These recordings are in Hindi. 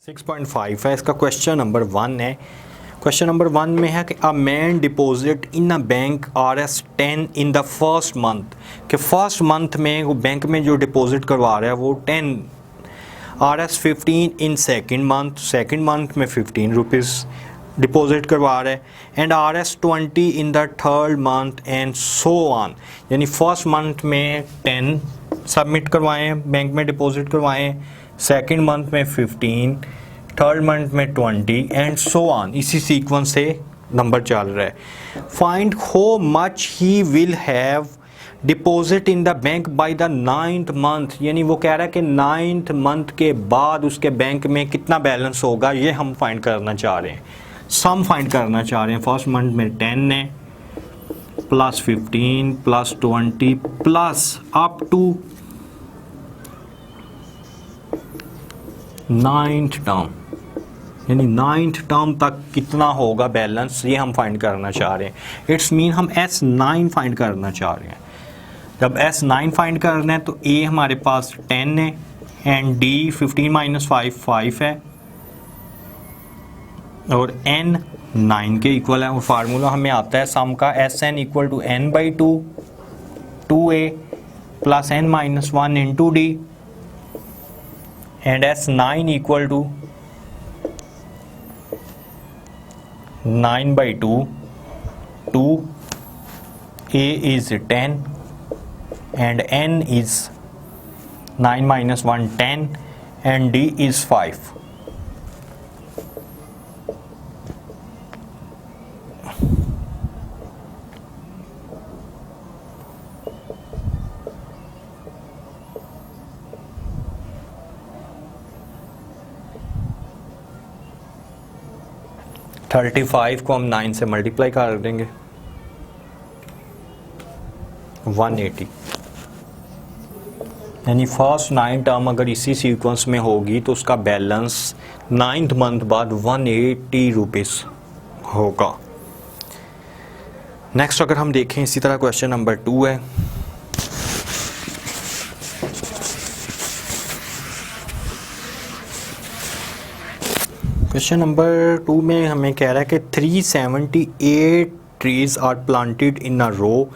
6.5 है इसका। क्वेश्चन नंबर 1 है। क्वेश्चन नंबर 1 में है कि a man deposit in a bank RS 10 in the first month, कि फर्स्ट मंथ में वो बैंक में जो डिपॉजिट करवा रहा है वो 10, RS 15 इन सेकेंड मंथ में 15 रुपीज़ डिपॉजिट करवा रहा है, and RS 20 in the third month and so on. यानी फर्स्ट मंथ में 10 सबमिट करवाएं, बैंक में डिपॉजिट करवाएं, सेकेंड मंथ में 15, थर्ड मंथ में 20 एंड सो ऑन। इसी सीक्वेंस से नंबर चल रहा है। Find how much he will have deposit in the bank by the 9th month, यानी वो कह रहा है कि 9th मंथ के बाद उसके बैंक में कितना बैलेंस होगा, ये हम फाइंड करना चाह रहे हैं। सम फाइंड करना चाह रहे हैं। फर्स्ट मंथ में 10 है, plus 15 plus 20 plus up to 9th term, यानी 9th टर्म तक कितना होगा बैलेंस, ये हम फाइंड करना चाह रहे हैं। इट्स मीन हम S9 फाइंड करना चाह रहे हैं। जब S9 फाइंड करना है तो A हमारे पास 10 है एंड D 15 माइनस 5 है और N 9 के इक्वल है। और फार्मूला हमें आता है सम का Sn equal to n/2 2A plus n minus 1 into D and S9 equal to 9/2, 2, A is 10 and N is 9 minus 1 10 and D is 5. Thirty 35 को हम 9 से मल्टीप्लाई कर देंगे, 180। यानी फर्स्ट 9 टर्म अगर इसी सीक्वेंस में होगी तो उसका बैलेंस 9th मंथ बाद 180 रुपीज़ होगा। नेक्स्ट अगर हम देखें इसी तरह क्वेश्चन नंबर 2 है। क्वेश्चन नंबर 2 में हमें कह रहा है कि 378 trees are planted in a row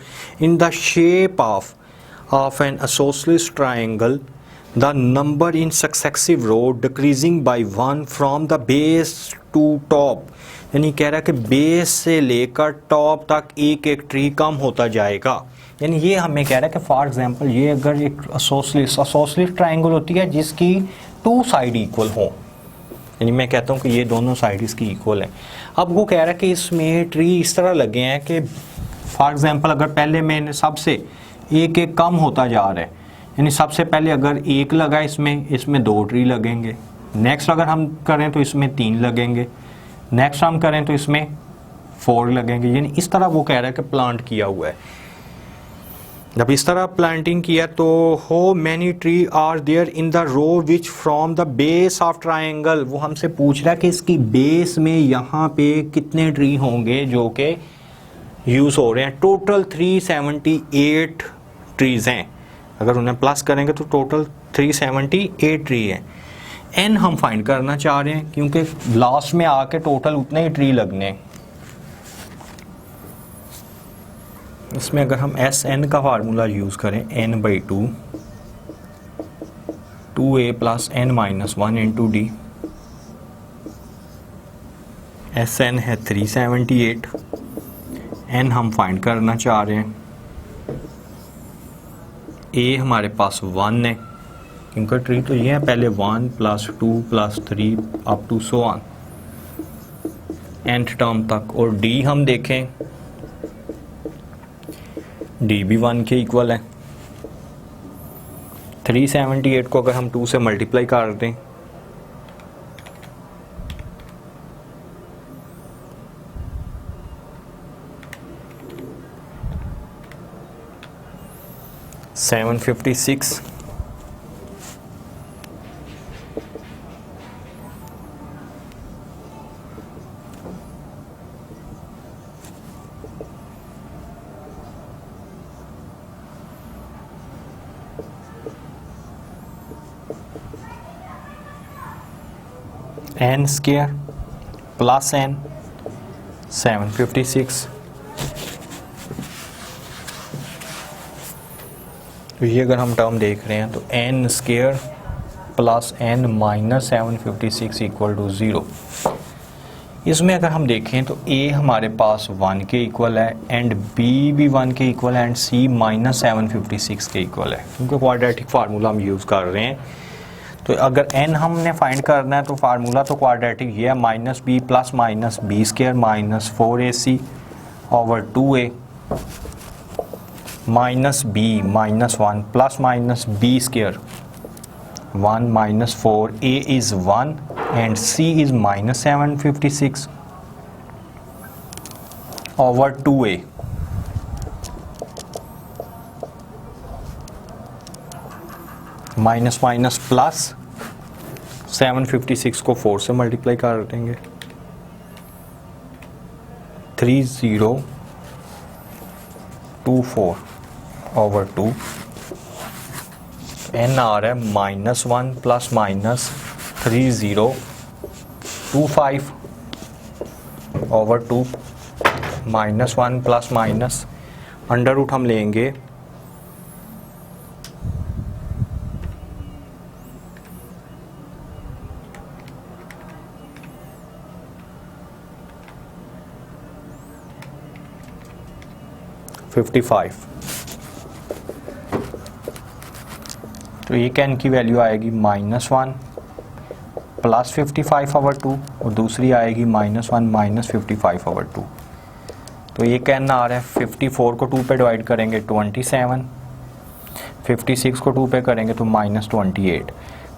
in the shape of an isosceles triangle, the number in successive row decreasing by 1 from the base to top. यानी कह रहा है कि बेस से लेकर टॉप तक एक एक ट्री कम होता जाएगा। यानी ये हमें कह रहा है कि फॉर एग्जांपल ये अगर एक आइसोसेलेस ट्रायंगल होती है जिसकी 2 साइड इक्वल हो, यानी मैं कहता हूँ कि ये दोनों साइड इसकी इक्वल है। अब वो कह रहा है कि इसमें ट्री इस तरह लगे हैं कि फॉर एग्जांपल अगर पहले मैंने सबसे एक एक कम होता जा रहा है, यानी सबसे पहले अगर 1 लगा इसमें 2 ट्री लगेंगे, नेक्स्ट अगर हम करें तो इसमें 3 लगेंगे, नेक्स्ट हम करें तो इसमें 4 लगेंगे। यानी इस तरह वो कह रहा है कि प्लांट किया हुआ है। जब इस तरह प्लांटिंग किया तो how many tree are there in the row which from the base of triangle, वो हमसे पूछ रहा है कि इसकी बेस में यहाँ पे कितने ट्री होंगे जो कि यूज़ हो रहे हैं। टोटल 378 ट्रीज़ हैं, अगर उन्हें प्लस करेंगे तो टोटल 378 ट्री है। एन हम फाइंड करना चाह रहे हैं क्योंकि लास्ट में आके टोटल उतने ही ट्री लगने हैं। इसमें अगर हम Sn का फार्मूला यूज़ करें n/2 2A plus n minus 1 into D, Sn है 378, n हम फाइंड करना चाह रहे हैं। A हमारे पास 1 है क्योंकि ट्री तो ये है, पहले 1 plus 2 plus 3 up to so on nth term तक। और D हम देखें, D भी 1 के इक्वल है। 378 को अगर हम 2 से मल्टीप्लाई कर दें $756, n स्क्वायर प्लस n 756। तो ये अगर हम टर्म देख रहे हैं तो n square plus n minus 756 equal to 0। इसमें अगर हम देखें तो a हमारे पास 1 के इक्वल है एंड b भी 1 के इक्वल है एंड c माइनस 756 के इक्वल है, क्योंकि क्वाड्रेटिक फार्मूला हम यूज़ कर रहे हैं। तो अगर n हमने फाइंड करना है तो फार्मूला तो क्वाड्रेटिक ये है, minus b plus minus b square minus 4ac over 2a minus b minus 1 plus minus b square 1 minus 4, a is 1 and c is minus 756 over 2a minus minus plus 756 को 4 से मल्टीप्लाई कर देंगे 3024 ओवर 2 n आ रहा है -1 plus minus 3025 over 2 -1 plus minus under root हम लेंगे 55। तो ये कैन की वैल्यू आएगी -1 प्लस 55 ओवर 2 और दूसरी आएगी -1 माइनस 55 ओवर 2। तो ये कैन आ रहा है 54 को 2 पे डिवाइड करेंगे 27, 56 को 2 पे करेंगे तो -28।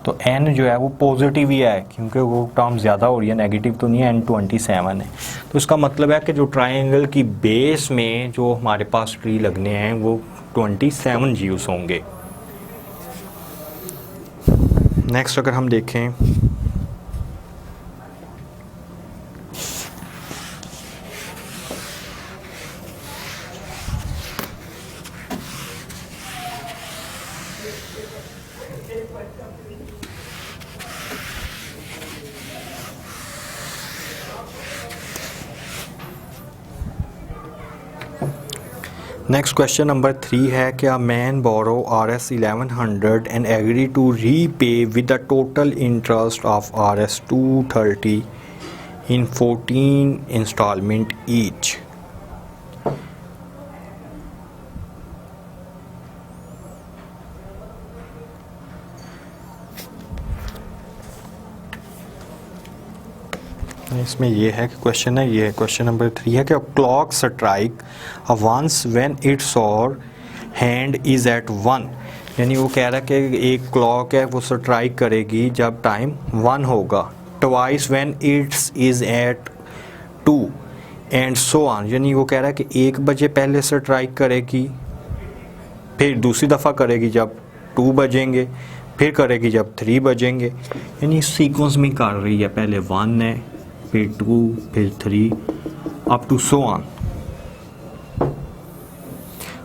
तो n जो है वो पॉजिटिव ही है क्योंकि वो टर्म ज़्यादा हो रही है, नेगेटिव तो नहीं है, n 27 है। तो इसका मतलब है कि जो ट्राइंगल की बेस में जो हमारे पास ट्री लगने हैं वो 27 यूज़ होंगे। नेक्स्ट अगर हम देखें नेक्स्ट क्वेश्चन नंबर 3 है कि a man borrow Rs 1100 and agree to repay with the total interest of Rs 230 in 14 instalment each. इसमें ये है कि क्वेश्चन है, ये क्वेश्चन नंबर 3 है कि clock strike once when its hour hand is at 1, यानी वो कह रहा है कि एक क्लॉक है वो स्ट्राइक करेगी जब टाइम 1 होगा, twice when its is at 2 and so on, यानी वो कह रहा है कि 1 बजे पहले स्ट्राइक करेगी, फिर दूसरी दफ़ा करेगी जब 2 बजेंगे, फिर करेगी जब 3 बजेंगे, यानी इस सीक्वेंस में कर रही है, पहले 1 है फिर 2 फिर 3 up to so on.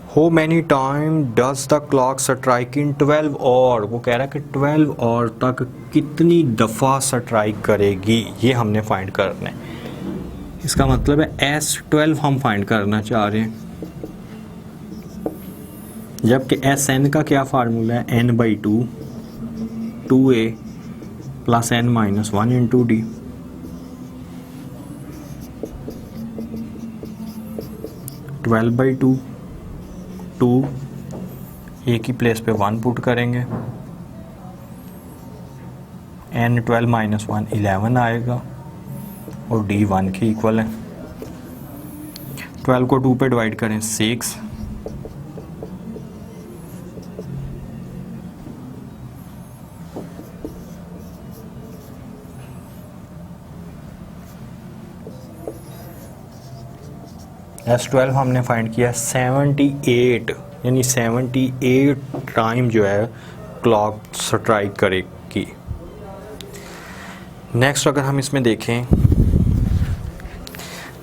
How many time does the clock strike in 12 hour, वो कह रहा है कि 12 और तक कितनी दफ़ा स्ट्राइक करेगी, ये हमने फाइंड करना है। इसका मतलब है S12 हम फाइंड करना चाह रहे हैं, जबकि Sn का क्या फार्मूला है, n/2 2a plus n minus 1 into D. Twelve by 2 a की प्लेस पे 1 पुट करेंगे, n 12 माइनस 1 11 आएगा और d 1 के इक्वल है। 12 को 2 पे डिवाइड करें 6, S12 हमने फाइंड किया 78, यानी 78 टाइम जो है क्लॉक स्ट्राइक करेगी। नेक्स्ट अगर हम इसमें देखें,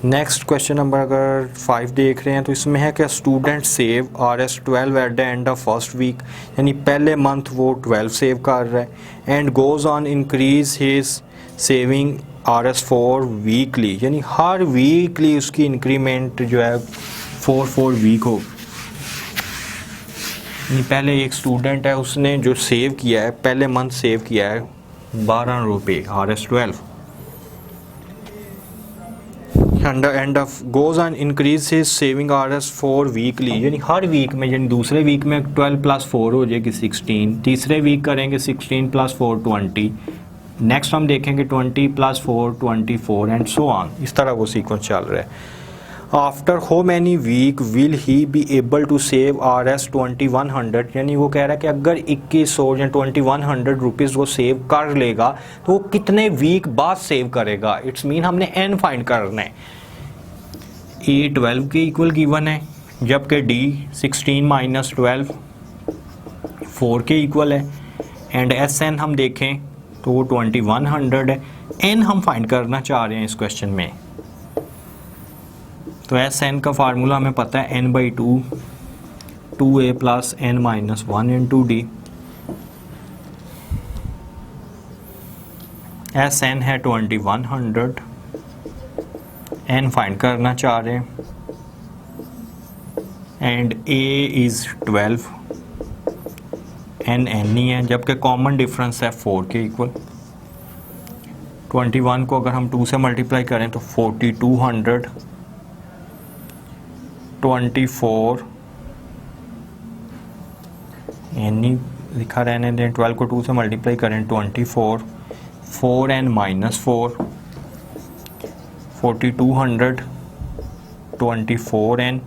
नेक्स्ट क्वेश्चन नंबर अगर 5 देख रहे हैं तो इसमें है कि student save Rs12 at the end of first week, यानी पहले मंथ वो 12 सेव कर रहा है and goes on increase his saving RS4 weekly, यानी हर वीकली उसकी इंक्रीमेंट जो है 4 वीक हो। पहले एक स्टूडेंट है, उसने जो सेव किया है, पहले मंथ सेव किया है 12 रुपये RS12, end of goes on increase his saving RS4 weekly, यानी हर वीक में, यानी दूसरे वीक में 12 + 4 हो जाएगी 16, तीसरे वीक करेंगे 16 + 4 20, नेक्स्ट हम देखेंगे 20 + 4 24 एंड सो ऑन। इस तरह वो सीक्वेंस चल रहा है। After how many week will he be able to save RS2100, यानी वो कह रहा है कि अगर 2100 या 2100 रुपीज़ वो सेव कर लेगा तो वो कितने वीक बाद सेव करेगा। इट्स मीन हमने n फाइंड करना है। A 12 के इक्वल गिवन है, जबकि D 16 - 12 4 के इक्वल है, एंड SN हम देखें तो वो 2100 है। n हम फाइंड करना चाह रहे हैं इस क्वेश्चन में, तो SN का फार्मूला हमें पता है n/2 2a + n - 1 × D। SN है 2100, n फाइंड करना चाह रहे हैं, एंड A इज़ 12, n नहीं है, जबकि कॉमन डिफरेंस है 4 के इक्वल। 21 को अगर हम 2 से मल्टीप्लाई करें तो 4200, 24 यानी लिखा रहने दें, 12 को 2 से मल्टीप्लाई करें 24, 4n - 4, 4200, 24n।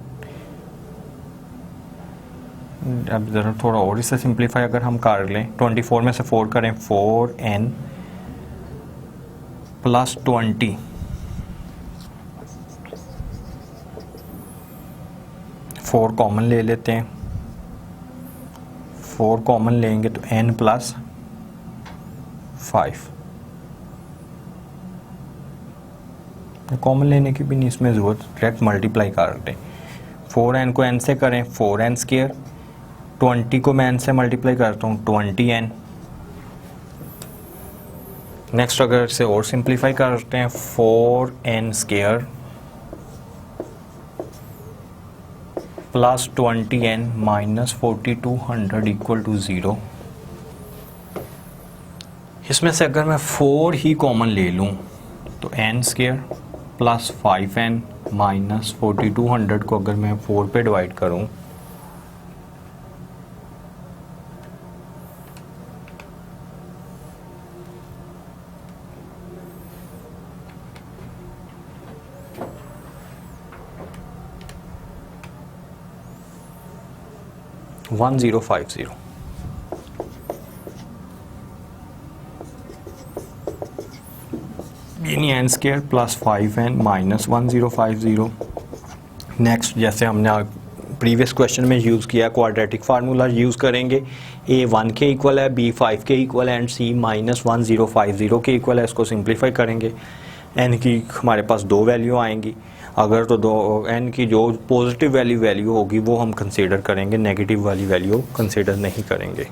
अब ज़रा थोड़ा और इससे सिंप्लीफाई अगर हम कर लें, 24 में से 4 करें 4n + 20, 4 कॉमन ले लेते हैं, 4 कॉमन लेंगे तो n + 5। कॉमन लेने की भी नहीं इसमें ज़रूरत, डायरेक्ट मल्टीप्लाई कर दें। 4n को n से करें 4n², 20 को मैं n से मल्टीप्लाई करता हूँ 20n। नेक्स्ट अगर इसे और सिंप्लीफाई करते हैं 4n² + 20n - 4200 = 0। इसमें से अगर मैं 4 ही कॉमन ले लूँ तो n² + 5n - 4200 को अगर मैं 4 पे डिवाइड करूँ तो 1050, यानी n² + 5n - 1050। नेक्स्ट, जैसे हमने प्रीवियस क्वेश्चन में यूज़ किया, क्वाड्रेटिक फार्मूला यूज़ करेंगे। A 1 के इक्वल है, B 5 के इक्वल है, एंड C - 1050 के इक्वल है। इसको सिंप्लीफाई करेंगे, n की हमारे पास 2 वैल्यू आएंगी। अगर तो n की जो पॉजिटिव वैल्यू होगी वो हम कंसीडर करेंगे, नेगेटिव वाली वैल्यू कंसीडर नहीं करेंगे।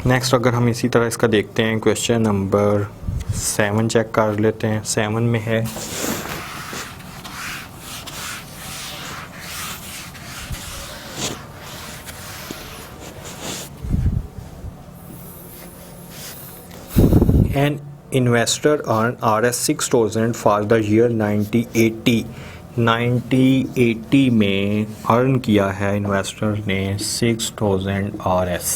नेक्स्ट अगर हम इसी तरह इसका देखते हैं, क्वेश्चन नंबर 7 चेक कर लेते हैं। 7 में है an investor earned Rs 6000 for the year 1980। 1980 में अर्न किया है इन्वेस्टर ने 6000 Rs,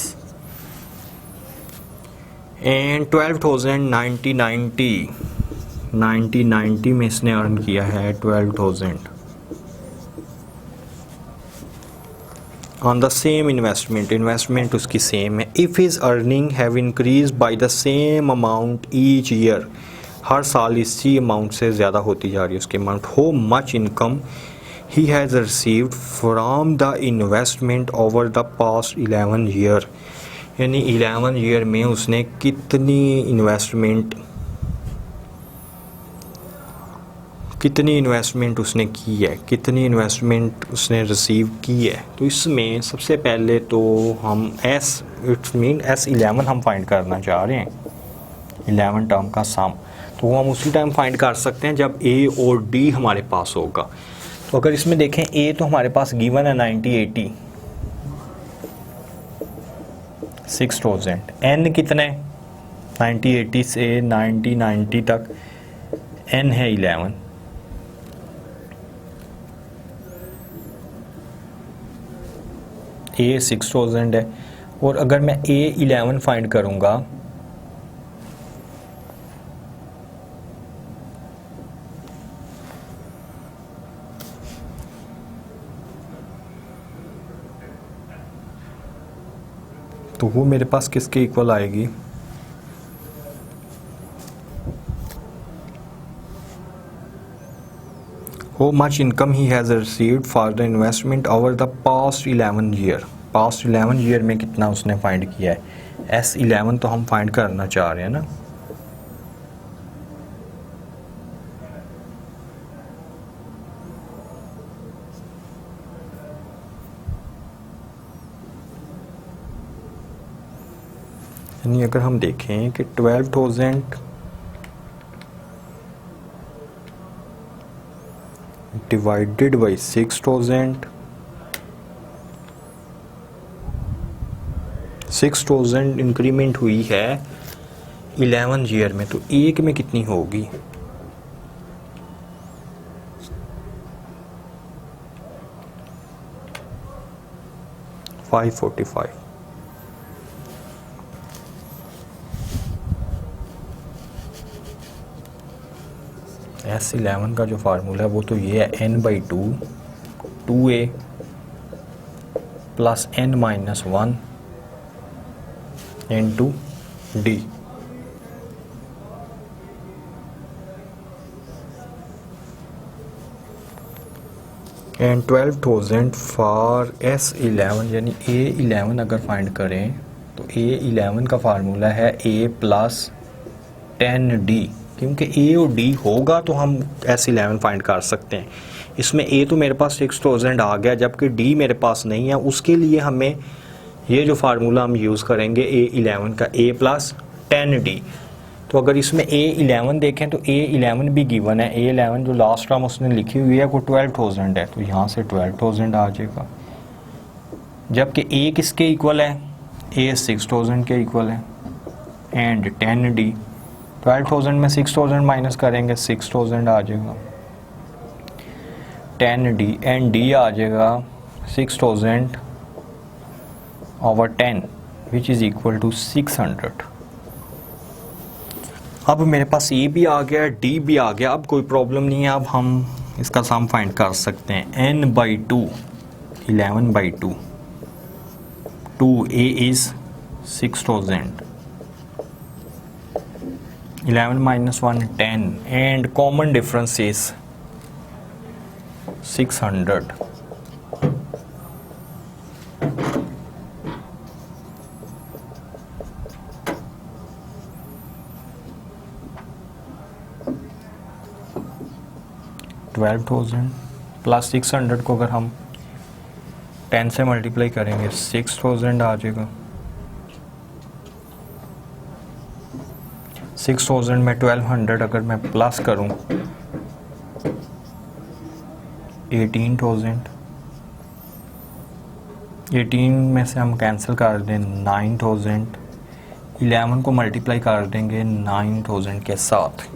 एंड 12,000 1990 में इसने अर्न किया है 12,000 ऑन द सेम इन्वेस्टमेंट उसकी सेम है। If his earning have increase by the same amount each year, हर साल इसी अमाउंट से ज़्यादा होती जा रही है उसकी अमाउंट। हो much income he has received from the investment over the past 11 year, यानी 11 ईयर में उसने कितनी इन्वेस्टमेंट उसने की है, कितनी इन्वेस्टमेंट उसने रिसीव की है। तो इसमें सबसे पहले तो हम S11 हम फाइंड करना चाह रहे हैं। 11 टर्म का सम, तो वो हम उसी टाइम फाइंड कर सकते हैं जब ए और डी हमारे पास होगा। तो अगर इसमें देखें ए तो हमारे पास गिवन है 9080 6000, एन कितने 9080 से 9090 तक एन है 11, ए 6000 है, और अगर मैं ए 11 फाइंड करूंगा तो वो मेरे पास किसके इक्वल आएगी, how much income he has received for the investment over the past 11 year, past 11 year में कितना उसने फाइंड किया है, S11 तो हम फाइंड करना चाह रहे हैं ना। यानी अगर हम देखें कि 12,000 डिवाइडेड बाई 6,000 इंक्रीमेंट हुई है 11 ईयर में, तो एक में कितनी होगी, $545। S11 का जो फार्मूला है वो तो ये है n/2 2a plus n-1 into d, and 12,000 for S11, यानी A11 अगर फाइंड करें तो A11 का फार्मूला है A प्लस 10d, क्योंकि A और D होगा तो हम S11 फाइंड कर सकते हैं। इसमें A तो मेरे पास 6,000 आ गया, जबकि D मेरे पास नहीं है, उसके लिए हमें ये जो फार्मूला हम यूज़ करेंगे A11 का A प्लस 10d। तो अगर इसमें A11 देखें तो A11 भी गिवन है, A11 जो लास्ट टर्म उसने लिखी हुई है वो 12,000 है, तो यहाँ से 12,000 आ जाएगा, जबकि A किसके इक्वल है, A 6,000 के इक्वल है, एंड 10d 12,000 में 6,000 माइनस करेंगे 6,000 आ जाएगा, 10d एंड d आ जाएगा 6,000 over 10 which is equal to 600। अब मेरे पास A भी आ गया, D भी आ गया, अब कोई प्रॉब्लम नहीं है, अब हम इसका सम फाइंड कर सकते हैं। n/2 11/2 2a is 6,000, 11 minus 1 10, and common difference is 600। $12,000 plus 600 को अगर हम 10 से मल्टीप्लाई करेंगे 6,000 आ जाएगा, 6,000 में 1,200 अगर मैं प्लस करूं 18,000, 18 में से हम कैंसिल कर दें 9,000, 11 को मल्टीप्लाई कर देंगे 9,000 के साथ,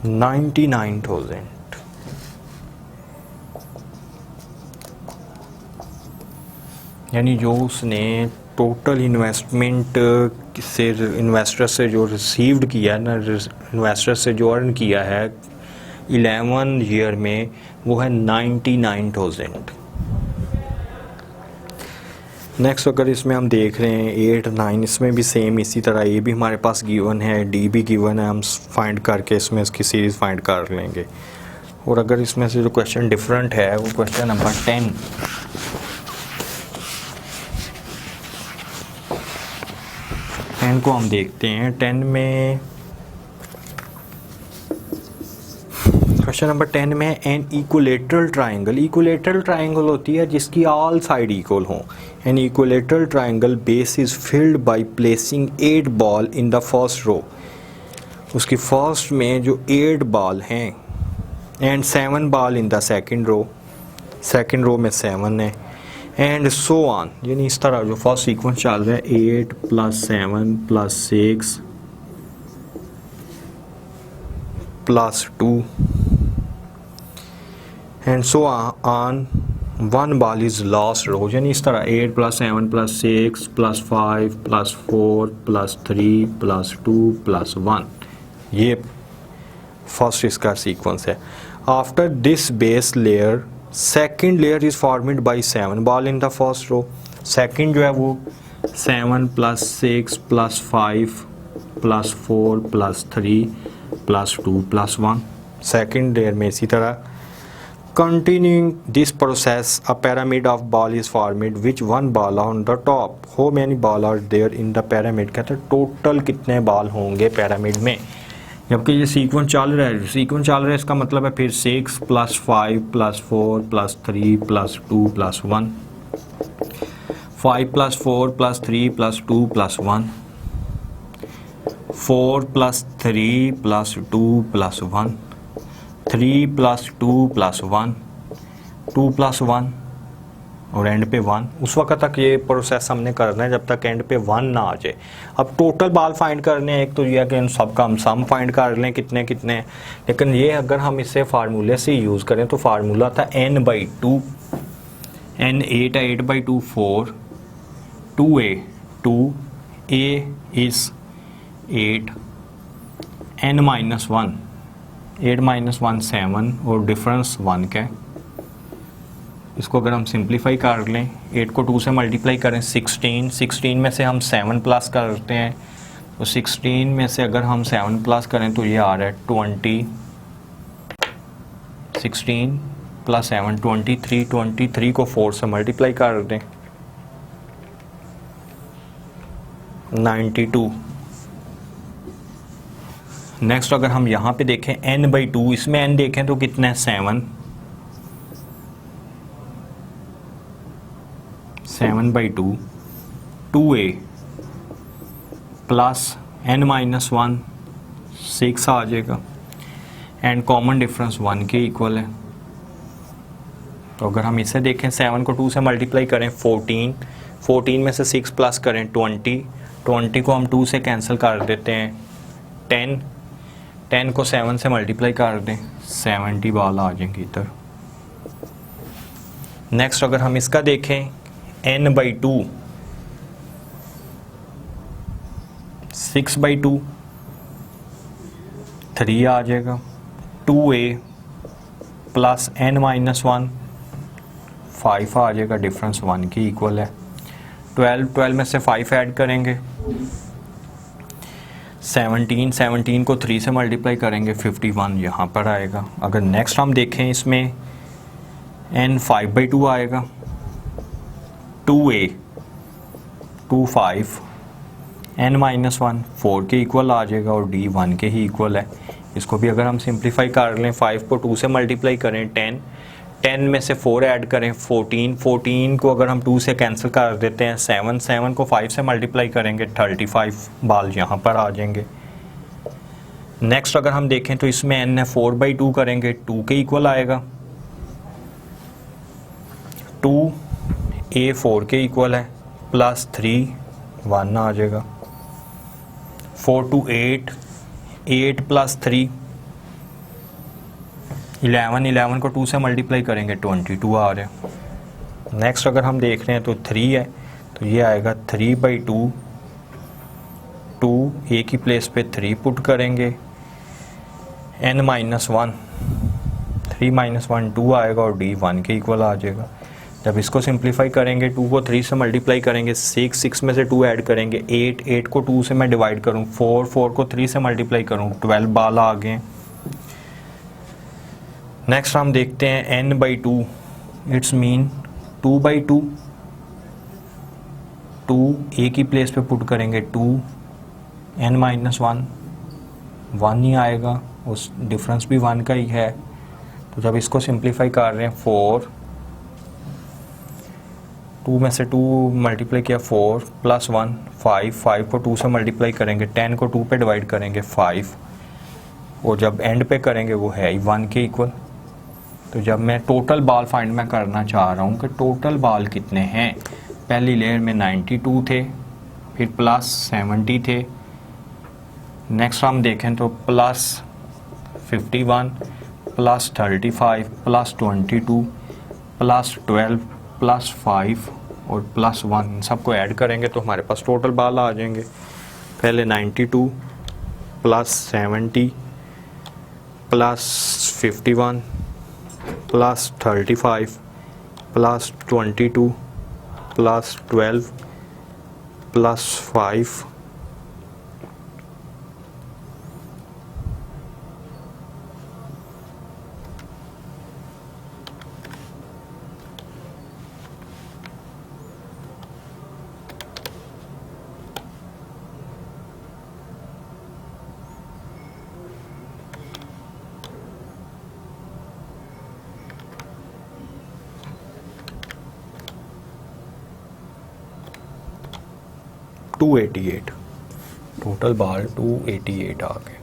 99,000। यानी जो उसने टोटल इन्वेस्टमेंट से इन्वेस्टर से जो रिसीव्ड किया है ना, इन्वेस्टर से जो अर्न किया है 11 ईयर में, वो है 99,000। नेक्स्ट अगर इसमें हम देख रहे हैं 8 9, इसमें भी सेम इसी तरह ए भी हमारे पास गिवन है, डी भी गिवन है, हम फाइंड करके इसमें इसकी सीरीज़ फाइंड कर लेंगे। और अगर इसमें से जो क्वेश्चन डिफरेंट है वो क्वेश्चन नंबर 10, को हम देखते हैं। 10 में क्वेश्चन नंबर 10 में an equilateral triangle, equilateral triangle होती है जिसकी ऑल साइड इक्वल हों। An equilateral triangle base is filled by placing 8 ball in the first row, उसकी फर्स्ट में जो 8 बॉल हैं, and 7 ball in the second row में 7 है, एंड सो ऑन, यानी इस तरह जो फर्स्ट सीक्वेंस चल रहा है 8 + 7 + 6 +2 and so on, 1 ball is last row, यानी इस तरह 8 + 7 + 6 + 5 + 4 + 3 + 2 + 1, ये फर्स्ट इसका सीक्वेंस है। After this base layer second layer is formed by 7 ball in the first row, second जो है वो 7 + 6 + 5 + 4 + 3 + 2 + 1, सेकेंड लेयर में इसी तरह। Continuing this process a pyramid of ball is formed which 1 ball on the top, how many ball are there in the pyramid, कहते हैं टोटल कितने बॉल होंगे पिरामिड में। जबकि ये सीक्वेंस चल रहा है, इसका मतलब है फिर 6 + 5 + 4 + 3 + 2 + 1, 5 + 4 + 3 + 2 + 1, 4 + 3 + 2 + 1, 3 + 2 + 1, 2 + 1 और एंड पे 1। उस वक्त तक ये प्रोसेस हमने करना है जब तक एंड पे 1 ना आ जाए। अब टोटल बॉल फाइंड करने हैं, एक तो ये कि इन सब का हम सम फाइंड कर लें कितने कितने, लेकिन ये अगर हम इसे फार्मूले से यूज़ करें तो फार्मूला था n/2, n 8 है, 8/2 4, 2a 2, a is 8, n - 1, 8 - 1 7 और डिफरेंस 1 का है। इसको अगर हम सिंप्लीफाई कर लें, 8 को 2 से मल्टीप्लाई करें 16 में से हम 7 प्लस करते हैं, तो 16 में से अगर हम 7 प्लस करें तो ये आ रहा है 20, 16 + 7 23, 23 को 4 से मल्टीप्लाई कर दें 92। नेक्स्ट अगर हम यहाँ पे देखें n/2, इसमें n देखें तो कितना है 7/2, 2a प्लस n - 1 6 आ जाएगा, एंड कॉमन डिफरेंस 1 के इक्वल है। तो अगर हम इसे देखें 7 को 2 से मल्टीप्लाई करें 14 में से 6 प्लस करें 20 को हम 2 से कैंसिल कर देते हैं 10 को 7 से मल्टीप्लाई कर दें 70 बॉल आ जाएंगी इधर। नेक्स्ट अगर हम इसका देखें n/2, 6/2 3 आ जाएगा, 2a प्लस n - 1 5 आ जाएगा, डिफरेंस 1 की इक्वल है। 12 में से 5 ऐड करेंगे 17 को 3 से मल्टीप्लाई करेंगे 51 यहाँ पर आएगा। अगर नेक्स्ट हम देखें इसमें n 5/2 आएगा, 2a 2 5, n - 1 4 के इक्वल आ जाएगा और d 1 के ही इक्वल है। इसको भी अगर हम सिंप्लीफाई कर लें 5 को 2 से मल्टीप्लाई करें 10 में से 4 ऐड करें 14 को अगर हम 2 से कैंसिल कर देते हैं 7 को 5 से मल्टीप्लाई करेंगे 35 बॉल यहाँ पर आ जाएंगे। नेक्स्ट अगर हम देखें तो इसमें n है 4/2 करेंगे 2 के इक्वल आएगा, 2a 4 के इक्वल है प्लस 3 1 आ जाएगा, 4 to 8 8 + 3 11 को 2 से मल्टीप्लाई करेंगे 22 आ रहा है। नेक्स्ट अगर हम देख रहे हैं तो 3 है तो ये आएगा 3/2, 2 a की प्लेस पे 3 पुट करेंगे, n - 1 3 - 1 2 आएगा और d 1 के इक्वल आ जाएगा। जब इसको सिंप्लीफाई करेंगे 2 को 3 से मल्टीप्लाई करेंगे 6 में से 2 ऐड करेंगे 8 को 2 से मैं डिवाइड करूँ 4 को 3 से मल्टीप्लाई करूँ 12 बॉल आ गए। नेक्स्ट हम देखते हैं n/2, इट्स मीन 2/2, 2 a की प्लेस पे पुट करेंगे 2, n - 1 1 ही आएगा, उस डिफरेंस भी 1 का ही है, तो जब इसको सिंप्लीफाई कर रहे हैं 4, 2 में से 2 मल्टीप्लाई किया 4 प्लस 1 5, 5 को 2 से मल्टीप्लाई करेंगे, 10 को 2 पे डिवाइड करेंगे 5, और जब एंड पे करेंगे वो है 1 के इक्वल। तो जब मैं टोटल बाल फाइंड मैं करना चाह रहा हूँ कि टोटल बाल कितने हैं, पहली लेयर में 92 थे, फिर प्लस 70 थे, नेक्स्ट हम देखें तो plus 51 plus 35 plus 22 plus 12 plus 5 और प्लस 1, सबको ऐड करेंगे तो हमारे पास टोटल बाल आ जाएंगे। पहले 92 plus 70 plus 51 plus 35 plus 22 plus 12 plus 5 288, total बाल 288 आ गए।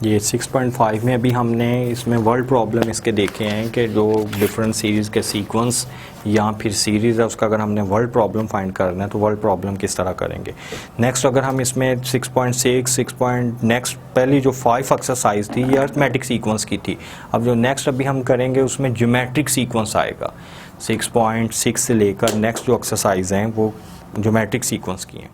ये 6.5 में अभी हमने इसमें वर्ल्ड प्रॉब्लम इसके देखे हैं कि जो डिफरेंट सीरीज़ के सीक्वेंस या फिर सीरीज़ है उसका अगर हमने वर्ल्ड प्रॉब्लम फाइंड करना है तो वर्ल्ड प्रॉब्लम किस तरह करेंगे। नेक्स्ट अगर हम इसमें 6.6 नेक्स्ट पहली जो 5 एक्सरसाइज थी ये अरिथमेटिक सीक्वेंस की थी, अब जो नेक्स्ट अभी हम करेंगे उसमें ज्योमेट्रिक सीक्वेंस आएगा। 6.6 से लेकर नेक्स्ट जो एक्सरसाइज हैं वो ज्योमेट्रिक सीक्वेंस की हैं।